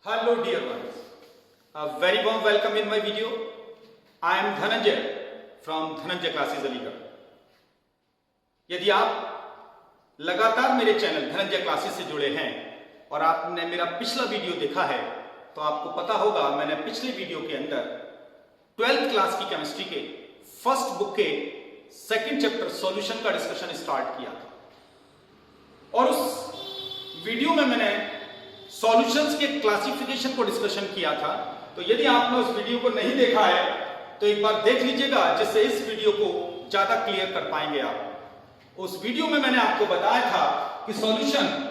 Hello dear ones, a very warm welcome in my video. I am Dhananjay from Dhananjay Classes Aligarh. यदि आप लगातार मेरे channel Dhananjay classes से जुड़े हैं और आपने मेरा पिछला वीडियो देखा है तो आपको पता होगा मैंने पिछले वीडियो के अंदर 12th क्लास की केमिस्ट्री के फर्स्ट बुक के सेकंड चैप्टर सॉल्यूशन का डिस्कशन स्टार्ट किया और उस वीडियो में मैंने सॉल्यूशंस के क्लासिफिकेशन को डिस्कशन किया था। तो यदि आपने उस वीडियो को नहीं देखा है तो एक बार देख लीजिएगा जिससे इस वीडियो को ज्यादा क्लियर कर पाएंगे आप। उस वीडियो में मैंने आपको बताया था कि सॉल्यूशन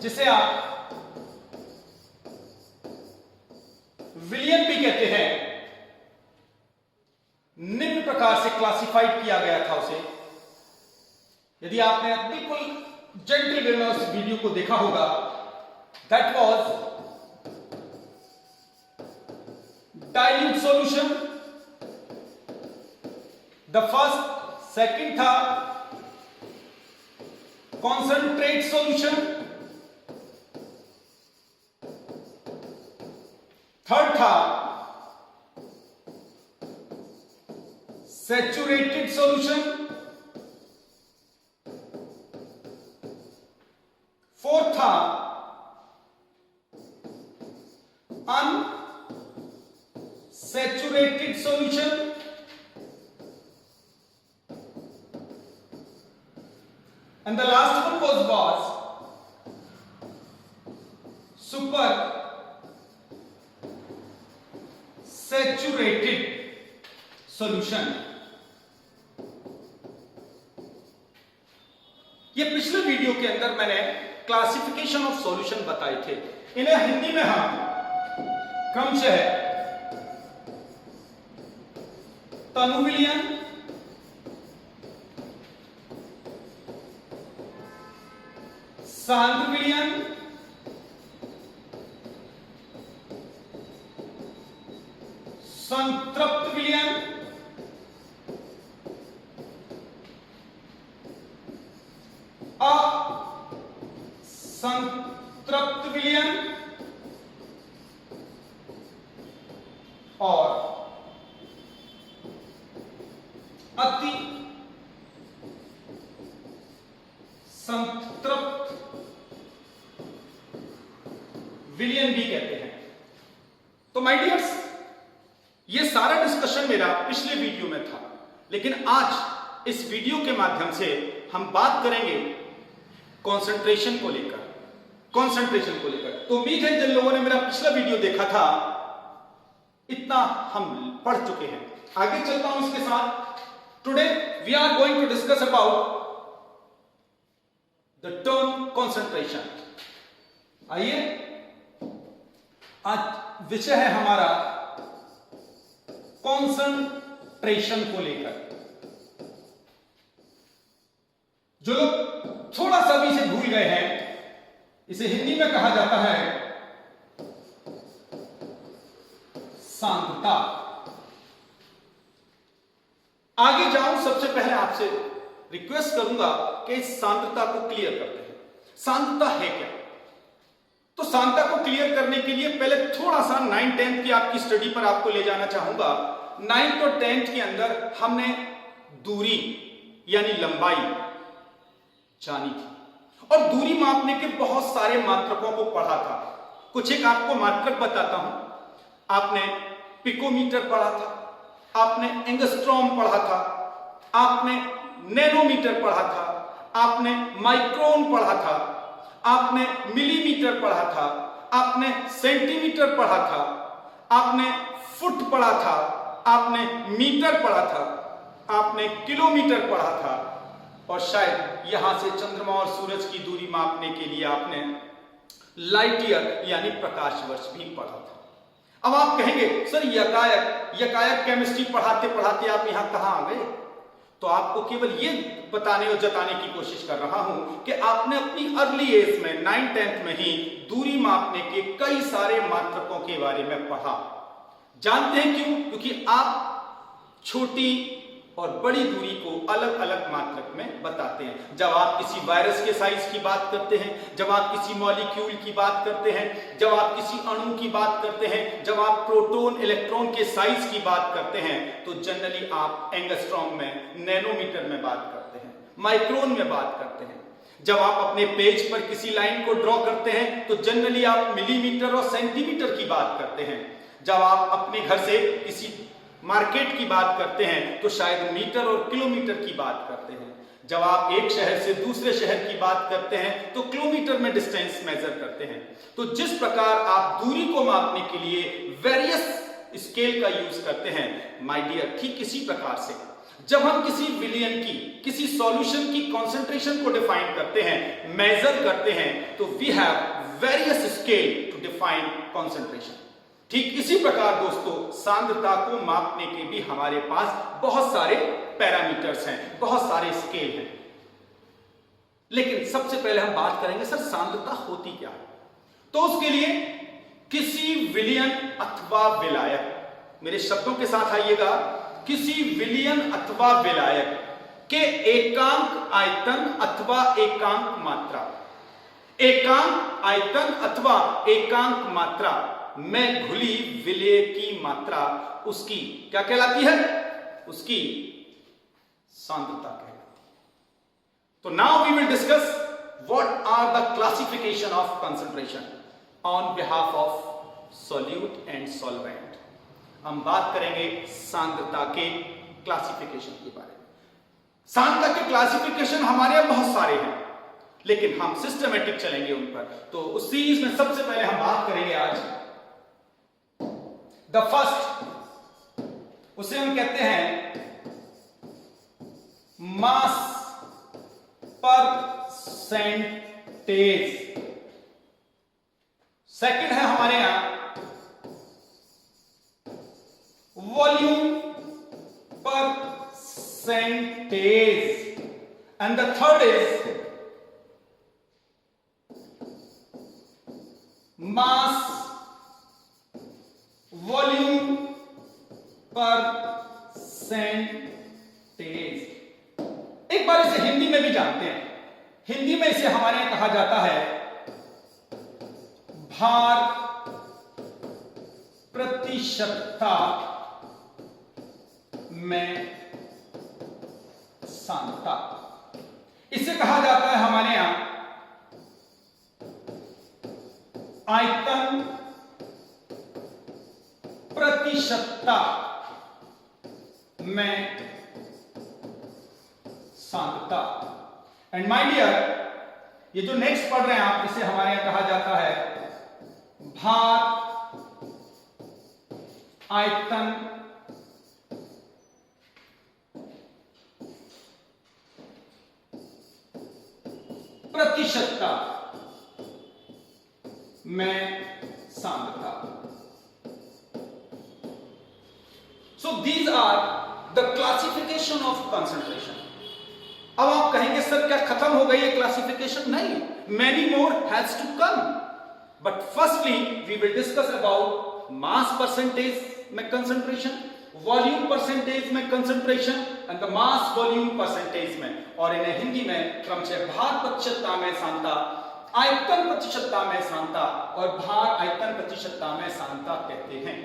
जिसे आप विलियन भी कहते हैं निम्न प्रकार से क्लासिफाइड किया गया था उसे। यदि आपने बिल्कुल जेंटल वे में उस वीडियो को देखा होगा, that was dilute solution the first, second था कॉन्सेंट्रेट सॉल्यूशन, थर्ड था सैचुरेटेड सॉल्यूशन, फोर्थ था unsaturated solution, and the last one was super saturated solution। ये पिछले वीडियो के अंदर मैंने क्लासिफिकेशन ऑफ सॉल्यूशन बताए थे। इन्हें हिंदी में हम क्रमशः तनु विलियन, सांद्र विलियन, संतृप्त विलियन, असंतृप्त विलियन और अति संतृप्त विलियन भी कहते हैं। तो माय डियर्स, ये सारा डिस्कशन मेरा पिछले वीडियो में था, लेकिन आज इस वीडियो के माध्यम से हम बात करेंगे कंसंट्रेशन को लेकर। तो उम्मीद है जिन लोगों ने मेरा पिछला वीडियो देखा था इतना हम पढ़ चुके हैं। आगे चलता हूं इसके साथ। Today we are going to discuss about the term concentration. आइए, आज विषय है हमारा कंसंट्रेशन को लेकर। जो लोग थोड़ा सा भी इसे भूल गए हैं, इसे हिंदी में कहा जाता है सांद्रता। आगे जाऊं सबसे पहले आपसे रिक्वेस्ट करूंगा कि इस सांद्रता को क्लियर करते हैं। सांद्रता है क्या? तो सांद्रता को क्लियर करने के लिए पहले थोड़ा सा 9th 10th की आपकी स्टडी पर आपको ले जाना चाहूंगा। 9th और 10th के अंदर हमने दूरी यानी लंबाई जानी थी और दूरी मापने के बहुत सारे मात्रकों को पढ़ा था। कुछ एक आपको मात्रक बताता हूं। आपने पिकोमीटर पढ़ा था, आपने एंगस्ट्रॉम पढ़ा था, आपने नैनोमीटर पढ़ा था, आपने माइक्रोन पढ़ा था, आपने मिलीमीटर पढ़ा था, आपने सेंटीमीटर पढ़ा था, आपने फुट पढ़ा था, आपने मीटर पढ़ा था, आपने किलोमीटर पढ़ा था और शायद यहां से चंद्रमा और सूरज की दूरी मापने के लिए आपने लाइट ईयर यानी प्रकाश वर्ष भी पढ़ा था। अब आप कहेंगे सर यकायक केमिस्ट्री पढ़ाते पढ़ाते आप यहां कहां आ गए? तो आपको केवल ये बताने और जताने की कोशिश कर रहा हूं कि आपने अपनी अर्ली एज में 9th 10th में ही दूरी मापने के कई सारे मात्रकों के बारे में पढ़ा। जानते हैं क्यों? क्योंकि आप छोटी और बड़ी दूरी को अलग अलग मात्रक में बताते हैं। जब आप किसी वायरस के साइज की बात करते हैं, जब आप किसी मॉलिक्यूल की बात करते हैं, जब आप किसी अणु की बात करते हैं, जब आप प्रोटॉन इलेक्ट्रॉन के साइज की बात करते हैं, तो जनरली आप एंगस्ट्रॉम में, नैनोमीटर में बात करते हैं, माइक्रोन में बात करते हैं। जब आप अपने पेज पर किसी लाइन को ड्रॉ करते हैं तो जनरली आप मिलीमीटर और सेंटीमीटर की बात करते हैं। जब आप अपने घर से किसी मार्केट की बात करते हैं तो शायद मीटर और किलोमीटर की बात करते हैं। जब आप एक शहर से दूसरे शहर की बात करते हैं तो किलोमीटर में डिस्टेंस मेजर करते हैं। तो जिस प्रकार आप दूरी को मापने के लिए वेरियस स्केल का यूज करते हैं, माय डियर, ठीक इसी प्रकार से जब हम किसी विलियन की, किसी सॉल्यूशन की कंसंट्रेशन को डिफाइन करते हैं, मेजर करते हैं, तो we have various scale to define concentration. ठीक इसी प्रकार दोस्तों सांद्रता को मापने के भी हमारे पास बहुत सारे पैरामीटर्स हैं, बहुत सारे स्केल हैं। लेकिन सबसे पहले हम बात करेंगे सर सांद्रता होती क्या है। तो उसके लिए किसी विलियन अथवा विलायक, मेरे शब्दों के साथ आइएगा, किसी विलियन अथवा विलायक के एकांक आयतन अथवा एकांक मात्रा, एकांक आयतन अथवा एकांक मात्रा में घुली विलेय की मात्रा उसकी क्या कहलाती है? उसकी सांद्रता कहलाती है। तो now we will discuss what are the classification of concentration on behalf of solute and solvent. हम बात करेंगे सांद्रता के क्लासिफिकेशन के बारे में। सांद्रता के क्लासिफिकेशन हमारे यहां बहुत सारे हैं, लेकिन हम सिस्टमेटिक चलेंगे उन पर। तो उस सीरीज में सबसे पहले हम बात करेंगे आज द फर्स्ट, उसे हम कहते हैं मास परसेंटेज। सेकंड है हमारे यहां volume percentage, and the third is mass volume percentage. एक बार इसे हिंदी में भी जानते हैं। हिंदी में इसे हमारे यहां कहा जाता है भार प्रतिशतता में सांद्रता। इसे कहा जाता है हमारे यहां आयतन प्रतिशतता में सांद्रता। एंड माय डियर, ये जो नेक्स्ट पढ़ रहे हैं आप, इसे हमारे यहां कहा जाता है भार आयतन प्रतिशतता में सांद्रता। So these are the classification of concentration. अब आप कहेंगे सर क्या खत्म हो गई है क्लासिफिकेशन? नहीं, many more has to come. But firstly we will discuss about mass percentage में concentration, volume percentage में concentration and the mass volume percentage में, और इन्हें हिंदी में क्रमशः भार प्रतिशतता में सांद्रता, आयतन प्रतिशतता में सांद्रता और भार आयतन प्रतिशतता में सांद्रता कहते हैं।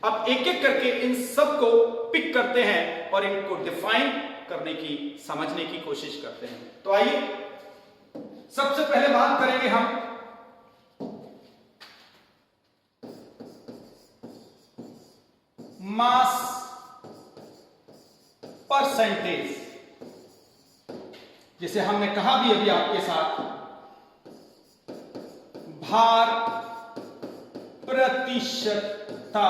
अब एक एक करके इन सब को पिक करते हैं और इनको डिफाइन करने की, समझने की कोशिश करते हैं। तो आइए सबसे पहले बात करेंगे हम मास परसेंटेज, जिसे हमने कहा भी अभी आपके साथ भार प्रतिशतता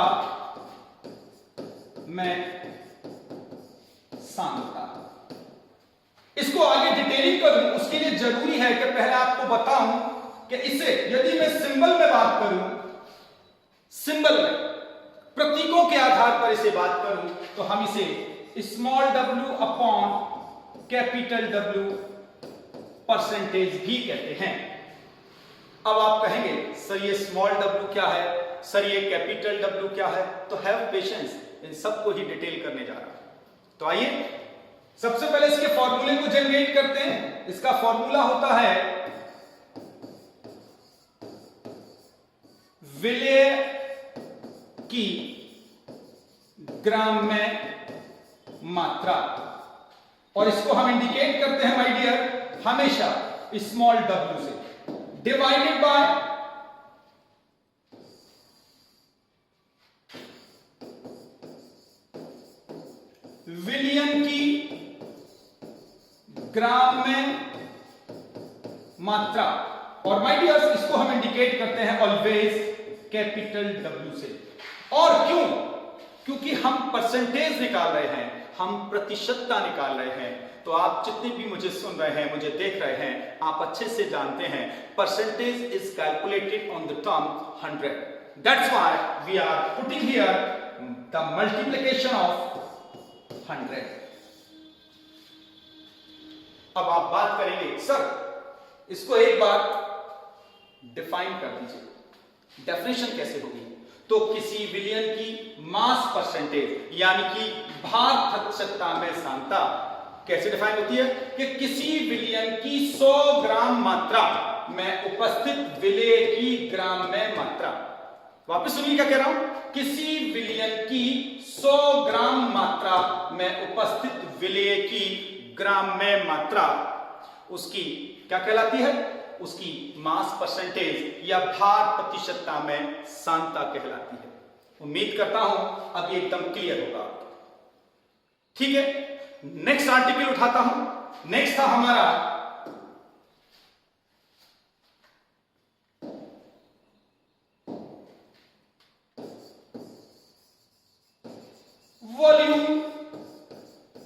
में सांद्रता। इसको आगे डिटेलिंग करूं उसके लिए जरूरी है कि पहले आपको बताऊं कि इसे यदि मैं सिंबल में बात करूं, सिंबल में प्रतीकों के आधार पर इसे बात करूं, तो हम इसे small w upon capital W percentage भी कहते हैं। अब आप कहेंगे सर ये स्मॉल w क्या है, सर ये कैपिटल W क्या है? तो हैव पेशेंस, इन सबको ही डिटेल करने जा रहा हूं। तो आइए सबसे पहले इसके फॉर्मूले को जनरेट करते हैं। इसका फॉर्मूला होता है विलेय की ग्राम में मात्रा, और इसको हम इंडिकेट करते हैं माय डियर हमेशा स्मॉल w से, डिवाइडेड बाय विलियन की ग्राम में मात्रा, और माय डियर्स इसको हम इंडिकेट करते हैं ऑलवेज कैपिटल W से। और क्यों? क्योंकि हम परसेंटेज निकाल रहे हैं, हम प्रतिशतता निकाल रहे हैं। तो आप जितने भी मुझे सुन रहे हैं, मुझे देख रहे हैं, आप अच्छे से जानते हैं percentage is calculated on the term 100। That's why we are putting here the multiplication of 100। अब आप बात करेंगे सर इसको एक बार डिफाइन कर दीजिए, डेफिनेशन कैसे होगी? तो किसी विलियन की मास परसेंटेज यानी कि भार प्रतिशतता में सांद्रता कैसे डिफाइन होती है कि किसी विलियन की 100 ग्राम मात्रा में उपस्थित विलेय की ग्राम में मात्रा। वापस सुनिए क्या कह रहा हूं, किसी विलियन की 100 ग्राम मात्रा में उपस्थित विलेय की ग्राम में मात्रा उसकी क्या कहलाती है? उसकी मास परसेंटेज या भार प्रतिशतता में सांद्रता कहलाती है। उम्मीद करता हूं अब ये एकदम क्लियर होगा। ठीक है, नेक्स्ट आर्टिकल उठाता हूं। नेक्स्ट था हमारा वॉल्यूम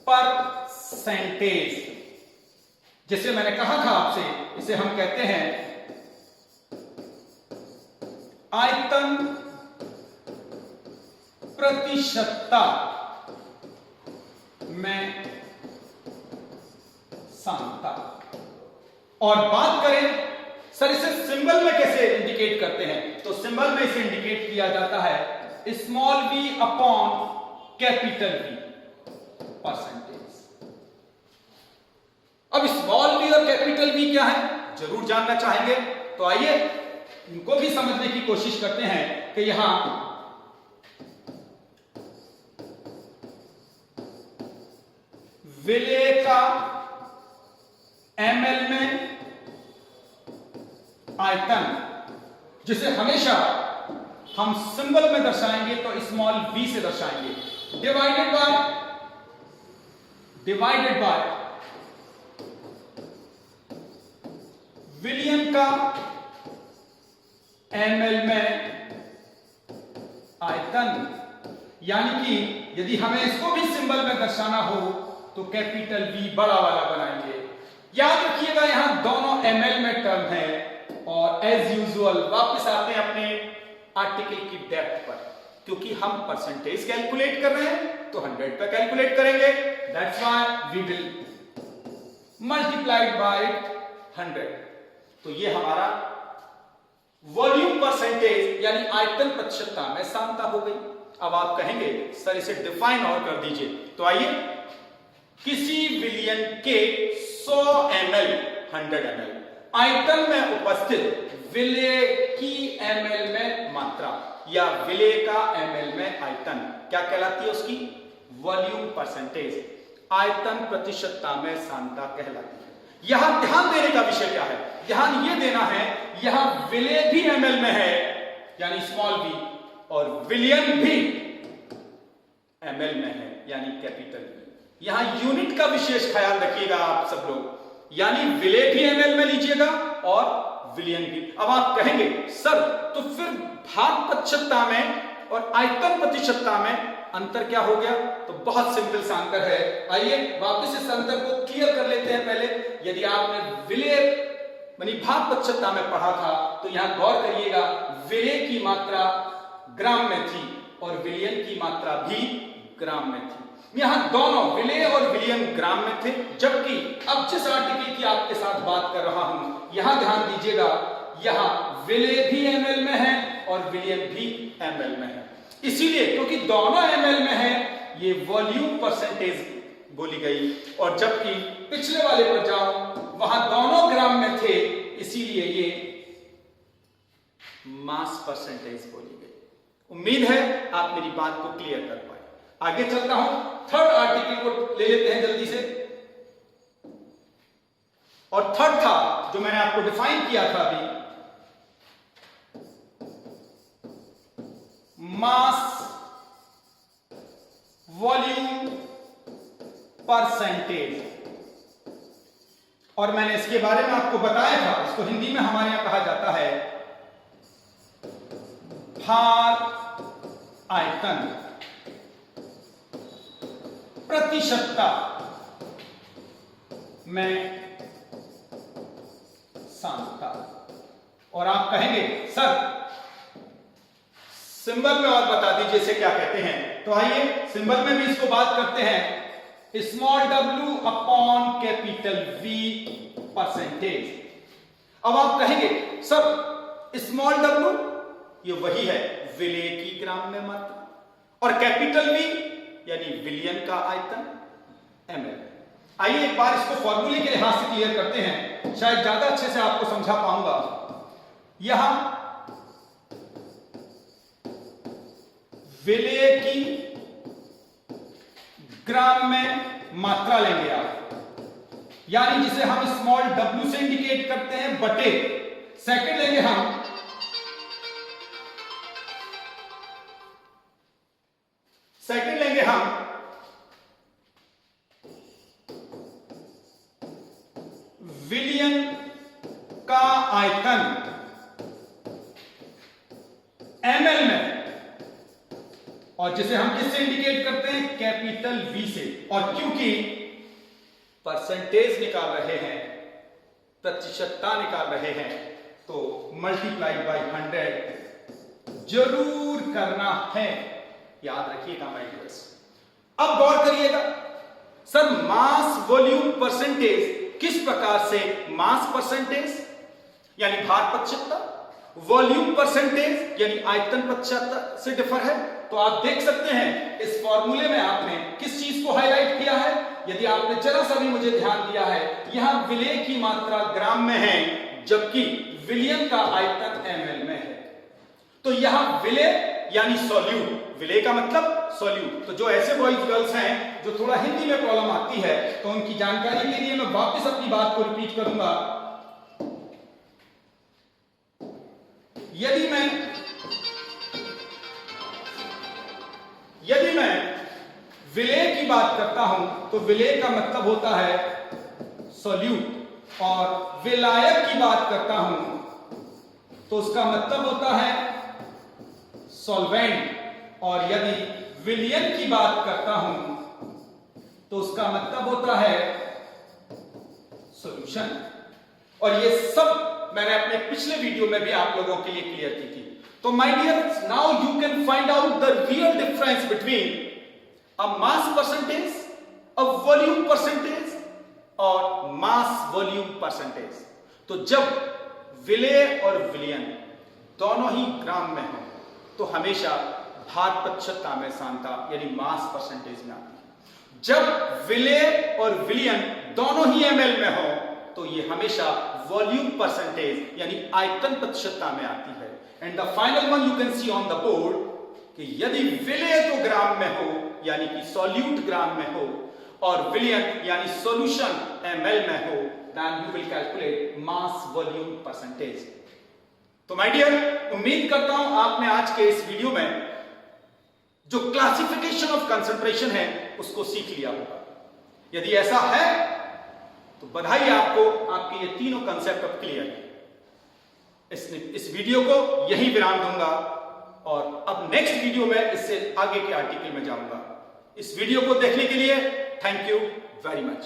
परसेंटेज। जैसे मैंने कहा था आपसे, इसे हम कहते हैं आयतन प्रतिशतता में सांद्रता। और बात करें सर इसे सिंबल में कैसे इंडिकेट करते हैं, तो सिंबल में इसे इंडिकेट किया जाता है small v upon capital V percentage. अब स्मॉल v और कैपिटल V क्या है जरूर जानना चाहेंगे, तो आइए इनको भी समझने की कोशिश करते हैं कि यहां विलेय का ml में आयतन, जिसे हमेशा हम सिंबल में दर्शाएंगे तो स्मॉल v से दर्शाएंगे, डिवाइडेड बाय विलियन का ml में आयतन। यानी कि यदि हमें इसको भी सिंबल में दर्शाना हो तो कैपिटल V बड़ा वाला बनाएंगे। याद रखिएगा यहां दोनों ml में टर्म है, और एज यूजुअल वापस आते हैं अपने आर्टिकल की डेप्थ पर, क्योंकि हम परसेंटेज कैलकुलेट कर रहे हैं तो 100 पर कैलकुलेट करेंगे। That's why we will multiplied by 100। तो ये हमारा वॉल्यूम परसेंटेज यानी आयतन प्रतिशतता में सांद्रता हो गई। अब आप कहेंगे सर इसे डिफाइन और कर दीजिए, तो आइए किसी विलियन के 100 ml 100 ml आयतन में उपस्थित विलेय की ml में मात्रा या विलेय का ml में आयतन क्या कहलाती है? उसकी वॉल्यूम परसेंटेज, आयतन प्रतिशतता में सांद्रता कहलाती है। यहां ध्यान देने का विषय क्या है? ध्यान यह देना है यहां विलेय भी ml में है यानी स्मॉल v, और विलियन भी ml में है यानी कैपिटल V। यहां यूनिट का विशेष ख्याल रखिएगा आप सब लोग, यानी विलेय भी ml में लीजिएगा और विलियन भी। अब आप कहेंगे सर तो फिर भाग प्रतिशतता में और आयतन प्रतिशतता में अंतर क्या हो गया? तो बहुत सिंपल सा अंतर है। आइए वापस इस अंतर को क्लियर कर लेते हैं। पहले यदि आपने विलेय यानी भाग प्रतिशतता में पढ़ा था तो यहां गौर करिएगा, विलेय की मात्रा ग्राम में थी और विलियन की मात्रा भी ग्राम में थी। यहां दोनों विलेय और विलियन ग्राम में थे, जबकि अब जिस आर्टिकल की आपके साथ बात कर रहा हूं यहां ध्यान दीजिएगा, यहां विलेय भी ml में है और विलियन भी ml में है। इसीलिए क्योंकि दोनों ml में है, ये वॉल्यूम परसेंटेज बोली गई, और जबकि पिछले वाले पर जाऊं वहां दोनों ग्राम में थे, इसीलिए ये मास परसेंटेज बोली गई। उम्मीद है आप मेरी बात को क्लियर कर पाए। आगे चलता हूं, थर्ड आर्टिकल को ले लेते हैं जल्दी से। और थर्ड था जो मैंने आपको डिफाइन किया था अभी, मास वॉल्यूम परसेंटेज, और मैंने इसके बारे में आपको बताया था, इसको हिंदी में हमारे यहां कहा जाता है भार आयतन प्रतिशतता में सांद्रता। और आप कहेंगे सर सिंबल में और बता दीजिए इसे क्या कहते हैं, तो आइए सिंबल में भी इसको बात करते हैं, small w upon capital V percentage. अब आप कहेंगे सर स्मॉल w ये वही है विलेय की ग्राम में मात्रा, और कैपिटल V यानी विलियन का आयतन ml। आइए एक बार इसको फॉर्मूले के लिहाज से क्लियर करते हैं, शायद ज्यादा अच्छे से आपको समझा पाऊंगा। यहां विलेय की ग्राम में मात्रा लेंगे आप, यानी जिसे हम स्मॉल w से इंडिकेट करते हैं बटे सेकंड लेंगे हम विलियन का आयतन ml में, और जिसे हम किससे इंडिकेट करते हैं कैपिटल V से। और क्योंकि परसेंटेज निकाल रहे हैं, प्रतिशतता निकाल रहे हैं, तो मल्टीप्लाई बाय 100 जरूर करना है, याद रखिएगा माय डियर्स। अब गौर करिएगा सर मास वॉल्यूम परसेंटेज किस प्रकार से मास परसेंटेज यानी भार प्रतिशतता, वॉल्यूम परसेंटेज यानी आयतन प्रतिशतता से डिफर है। तो आप देख सकते हैं इस फॉर्मूले में आपने किस चीज को हाईलाइट किया है, यदि आपने जरा सा भी मुझे ध्यान दिया है, यहां विलेय की मात्रा ग्राम में है जबकि विलियन का आयतन ml में है। तो यहां विलेय यानी सॉल्यूट, विलेय का मतलब सॉल्यूट। तो जो ऐसे बॉयज गर्ल्स हैं जो थोड़ा हिंदी में प्रॉब्लम आती है, तो उनकी जानकारी के लिए मैं वापस अपनी बात को रिपीट करूंगा। यदि मैं विलेय की बात करता हूं तो विलेय का मतलब होता है सॉल्यूट, और विलायक की बात करता हूं तो उसका मतलब होता है सॉल्वेंट, और यदि विलियन की बात करता हूं तो उसका मतलब होता है सॉल्यूशन। और ये सब मैंने अपने पिछले वीडियो में भी आप लोगों के लिए क्लियर की थी। तो my dear now you can find out the real difference between a mass percentage, a volume percentage और मास वॉल्यूम परसेंटेज। तो जब विलेय और विलियन दोनों ही ग्राम में हो तो हमेशा भार प्रतिशतता में सांद्रता यानी मास परसेंटेज में आती है। जब विलेय और विलियन दोनों ही ml में हो तो ये हमेशा वॉल्यूम परसेंटेज यानी आयतन प्रतिशतता में आती है। And the final one you can see on the board कि यदि विलेय तो ग्राम में हो यानी कि सॉल्यूट ग्राम में हो और विलियन यानी सॉल्यूशन ml में हो, then you will calculate mass volume percentage. तो माय डियर उम्मीद करता हूं आपने आज के इस वीडियो में जो क्लासिफिकेशन ऑफ कंसंट्रेशन है उसको सीख लिया होगा। यदि ऐसा है तो बधाई आपको, आपके ये तीनों कंसेप्ट अब क्लियर है। इस वीडियो को यही विराम दूंगा और अब नेक्स्ट वीडियो में इससे आगे के आर्टिकल में जाऊंगा। इस वीडियो को देखने के लिए थैंक यू वेरी मच।